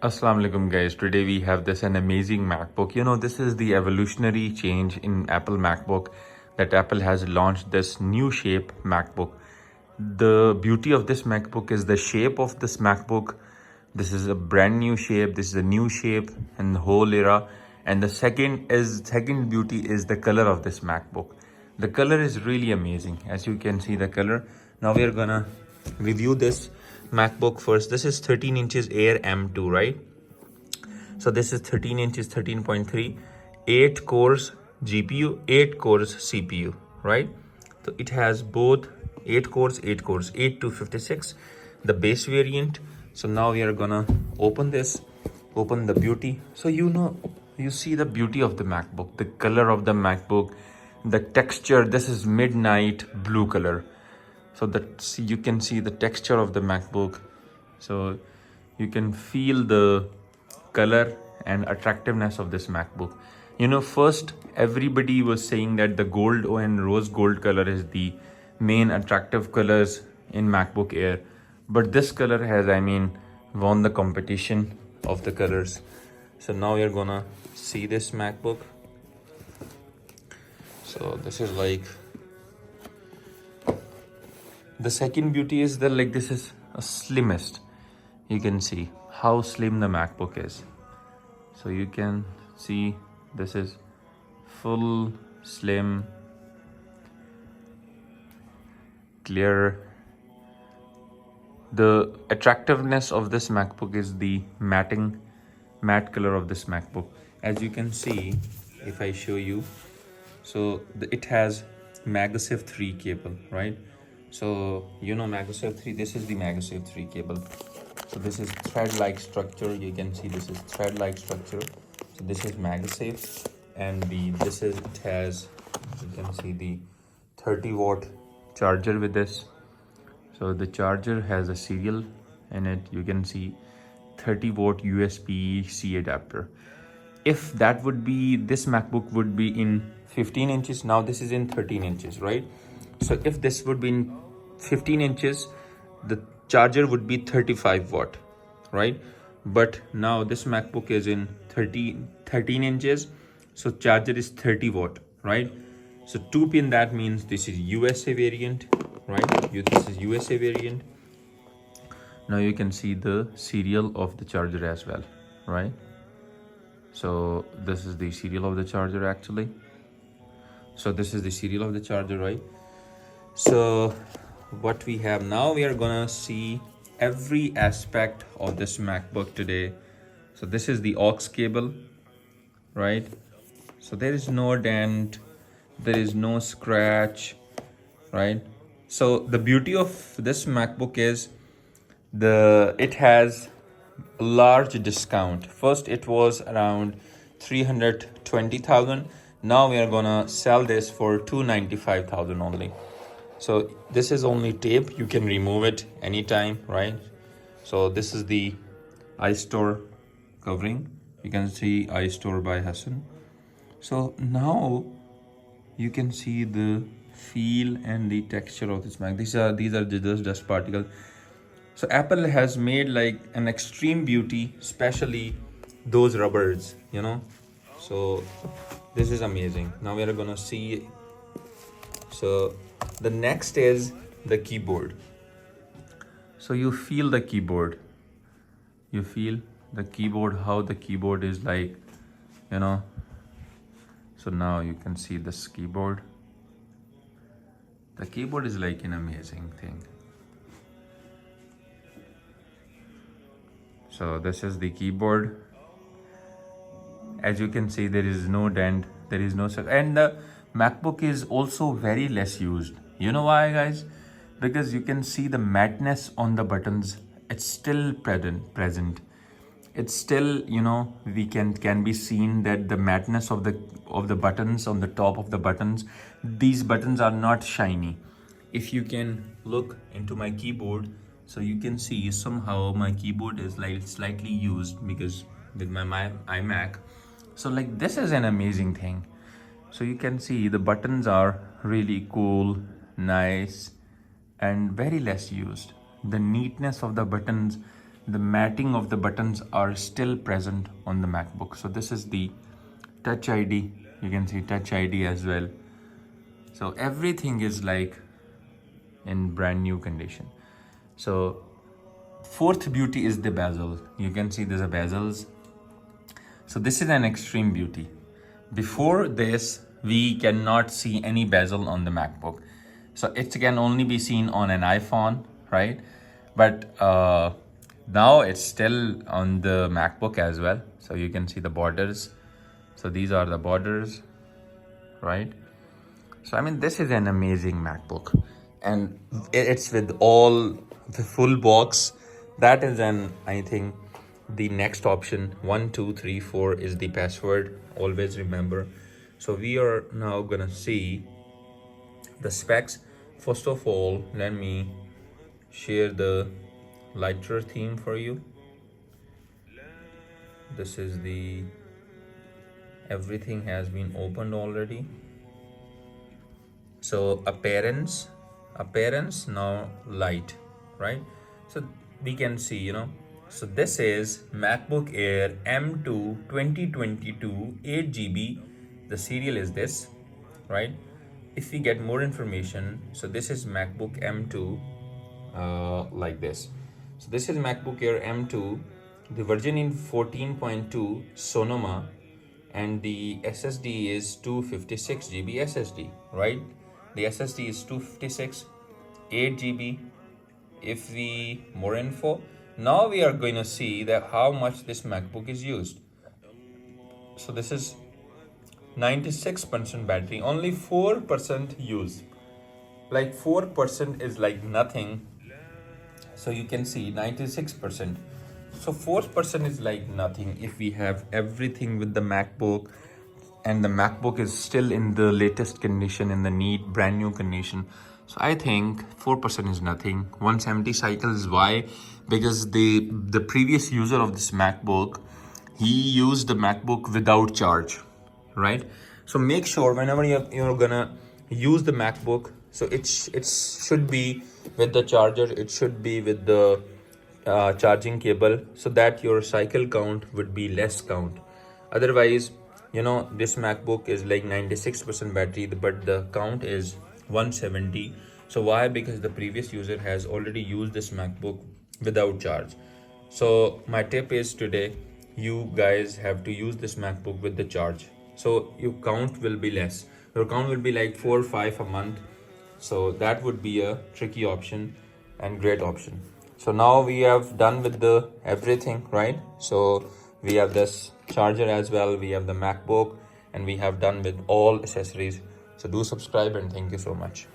Assalamu alaikum guys. Today we have this an amazing MacBook. This is the evolutionary change in Apple MacBook that Apple has launched this new shape MacBook. The beauty of this MacBook is the shape of this MacBook. This is a brand new shape. This is a new shape in the whole era. And the second beauty is the color of this MacBook. The color is really amazing. As you can see the color. Now we are gonna review this MacBook first. This is 13 inches Air M2, right? So this is 13 inches, 13.3, 8 cores GPU, 8 cores CPU, right? So it has both 8 cores, 8 to 56, the base variant. So now we are gonna open this, open the beauty. So you see the beauty of the MacBook, the color of the MacBook, the texture. This is midnight blue color. So that you can see the texture of the MacBook. So you can feel the color and attractiveness of this MacBook. First everybody was saying that the gold and rose gold color is the main attractive colors in MacBook Air. But this color has, won the competition of the colors. So now you're gonna see this MacBook. So this is like the second beauty is this is a slimmest. You can see how slim the MacBook is. So you can see this is full slim, clear. The attractiveness of this MacBook is the matte color of this MacBook. As you can see, if I show you, so it has MagSafe 3 cable, right? So MagSafe 3, this is the MagSafe 3 cable. So this is thread-like structure. You can see this is thread-like structure. So this is MagSafe, and it has, you can see the 30-watt charger with this. So the charger has a serial in it. You can see 30-watt USB-C adapter. If that would be, this MacBook would be in 15 inches. Now this is in 13 inches, right? So if this would be in 15 inches, the charger would be 35 watt, right? But now this MacBook is in 13 inches, so charger is 30 watt, right? So 2 pin, that means this is USA variant, right? This is USA variant. Now you can see the serial of the charger as well, right? So this is the serial of the charger actually. So this is the serial of the charger, right? So what we have now, we are gonna see every aspect of this MacBook today. So this is the aux cable, right? So there is no dent, there is no scratch, right? So the beauty of this MacBook is it has a large discount. First it was around 320,000. Now we are gonna sell this for 295,000 only. So this is only tape. You can remove it anytime, right? So this is the iStore covering. You can see iStoreByHassan. So now you can see the feel and the texture of this Mac. These are just dust particles. So Apple has made like an extreme beauty, especially those rubbers, So this is amazing. Now we are gonna see. So the next is the keyboard. So you feel the keyboard. You feel the keyboard, how the keyboard is like, So now you can see this keyboard. The keyboard is like an amazing thing. So this is the keyboard. As you can see, there is no dent, there is no, and the MacBook is also very less used. You know why, guys? Because you can see the mattness on the buttons. It's still present. It's still, we can be seen that the mattness of the buttons on the top of the buttons. These buttons are not shiny. If you can look into my keyboard, so you can see somehow my keyboard is like slightly used because with my iMac. So like this is an amazing thing. So you can see the buttons are really cool, nice, and very less used. The neatness of the buttons, the matting of the buttons are still present on the MacBook. So this is the Touch ID. You can see Touch ID as well. So everything is like in brand new condition. So fourth beauty is the bezel. You can see there's a bezels. So this is an extreme beauty. Before this, we cannot see any bezel on the MacBook. So it can only be seen on an iPhone, right? But now it's still on the MacBook as well. So you can see the borders. So these are the borders, right? So I mean, this is an amazing MacBook, and it's with all the full box. That is I think the next option. 1 2 3 4 is the password. Always remember. So we are now gonna see the specs. First of all, let me share the lighter theme for you. This is the everything has been opened already. So appearance now light, right? So we can see, you know, so this is MacBook Air M2 2022 8 GB. The serial is this, right? If we get more information, so this is MacBook M2 like this. So this is MacBook Air M2, the version in 14.2 Sonoma, and the SSD is 256 GB SSD, right? The SSD is 256, 8 GB. If we more info, now we are going to see that how much this MacBook is used. So this is 96% battery, only 4% use. Like 4% is like nothing. So you can see 96%. So 4% is like nothing if we have everything with the MacBook, and the MacBook is still in the latest condition, in the neat brand new condition. So I think 4% is nothing. 170 cycles. Why? Because the previous user of this MacBook, he used the MacBook without charge, right? So make sure whenever you're gonna use the MacBook, so it should be with the charger, it should be with the charging cable, so that your cycle count would be less count. Otherwise, you know, this MacBook is like 96% battery, but the count is 170. So why? Because the previous user has already used this MacBook without charge. So my tip is today, you guys have to use this MacBook with the charge. So your count will be less. Your count will be like 4 or 5 a month. So that would be a tricky option and great option. So now we have done with the everything, right? So we have this charger as well, we have the MacBook, and we have done with all accessories. So do subscribe, and thank you so much.